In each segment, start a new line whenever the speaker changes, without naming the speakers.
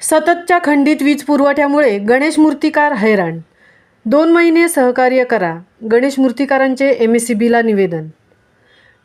सततच्या खंडित वीज पुरवठ्यामुळे गणेश मूर्तिकार हैराण. 2 महिने सहकार्य करा, गणेश मूर्तिकारांचे MSEBला निवेदन.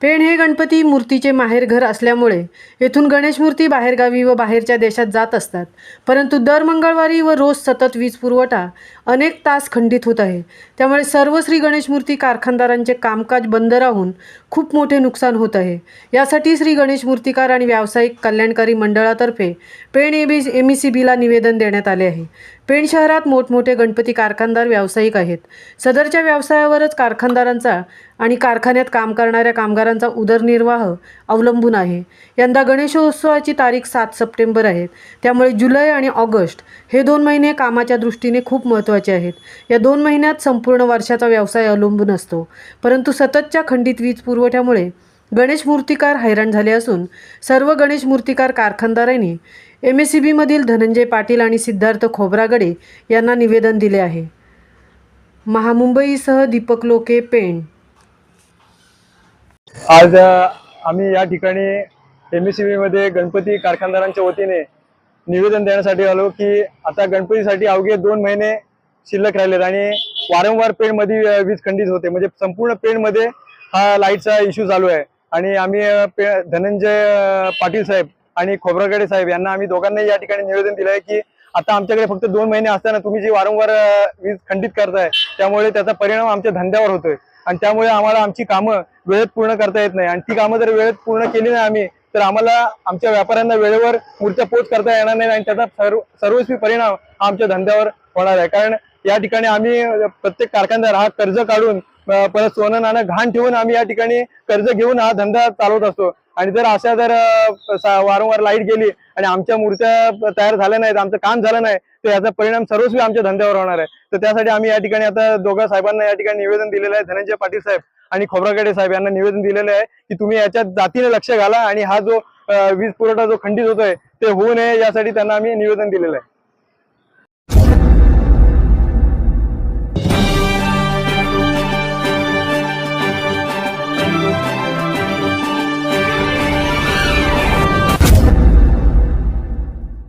पेण हे गणपती मूर्तीचे माहेरघर असल्यामुळे येथून गणेश मूर्ती बाहेरगावी व बाहेरच्या देशात जात असतात. परंतु दर मंगळवारी व रोज सतत वीज पुरवठा अनेक तास खंडित होत आहे. त्यामुळे सर्व श्री गणेश मूर्ती कारखानदारांचे कामकाज बंद राहून खूप मोठे नुकसान होत आहे. यासाठी श्री गणेश मूर्तिकार आणि व्यावसायिक कल्याणकारी मंडळातर्फे पेण MSEBला निवेदन देण्यात आले आहे. पेण शहरात मोठमोठे गणपती कारखानदार व्यावसायिक आहेत. सदरच्या व्यवसायावरच कारखानदारांचा आणि कारखान्यात काम करणाऱ्या कामगारांचा उदरनिर्वाह अवलंबून आहे. यंदा गणेशोत्सवाची तारीख 7 सप्टेंबर आहे. त्यामुळे जुलै आणि ऑगस्ट हे 2 महिने कामाच्या दृष्टीने खूप महत्त्वाचे आहेत. या 2 महिन्यात संपूर्ण वर्षाचा व्यवसाय अवलंबून असतो. परंतु सततच्या खंडित वीज पुरवठ्यामुळे गणेश मूर्तिकार हैराण झाले असून सर्व गणेश मूर्तिकार कारखानदारांनी MSEBमधील धनंजय पाटील आणि सिद्धार्थ खोब्रागडे यांना निवेदन दिले आहे. महामुंबईसह दीपक लोके, पेण.
आज आम्ही या ठिकाणी MSEBमध्ये गणपती कारखानदारांच्या वतीने निवेदन देण्यासाठी आलो की आता गणपतीसाठी अवघे 2 महिने शिल्लक राहिलेत आणि वारंवार पेणमध्ये वीज खंडित होते. म्हणजे संपूर्ण पेणमध्ये हा लाईटचा इश्यू चालू आहे आणि आम्ही धनंजय पाटील साहेब आणि खोब्रागडे साहेब यांना आम्ही दोघांनाही या ठिकाणी निवेदन दिलं आहे की आता आमच्याकडे फक्त 2 महिने असताना तुम्ही जी वारंवार वीज खंडित करताय त्यामुळे त्याचा परिणाम आमच्या धंद्यावर होतोय आणि त्यामुळे आम्हाला आमची कामं वेळेत पूर्ण करता येत नाही आणि ती कामं जर वेळेत पूर्ण केली नाही आम्ही तर आम्हाला आमच्या व्यापाऱ्यांना वेळेवर मूर्त्या पोच करता येणार नाही आणि त्याचा सर्वस्वी परिणाम हा आमच्या धंद्यावर होणार आहे. कारण या ठिकाणी आम्ही प्रत्येक कारखानदार हा कर्ज काढून परत सोनं नाणं घाण ठेवून आम्ही या ठिकाणी कर्ज घेऊन हा धंदा चालवत असतो आणि जर अशा जर वारंवार लाईट गेली आणि आमच्या मूर्त्या तयार झाल्या नाहीत, आमचं काम झालं नाही तर याचा परिणाम सर्वस्वी आमच्या धंद्यावर होणार आहे. तर त्यासाठी आम्ही या ठिकाणी आता दोघा साहेबांना या ठिकाणी निवेदन दिलेलं आहे. धनंजय पाटील साहेब आणि खोब्रागडे साहेब यांना निवेदन दिलेलं आहे की तुम्ही याच्यात जातीने लक्ष घाला आणि हा जो वीज पुरवठा जो खंडित होतोय ते होऊ नये यासाठी त्यांना आम्ही निवेदन दिलेलं आहे.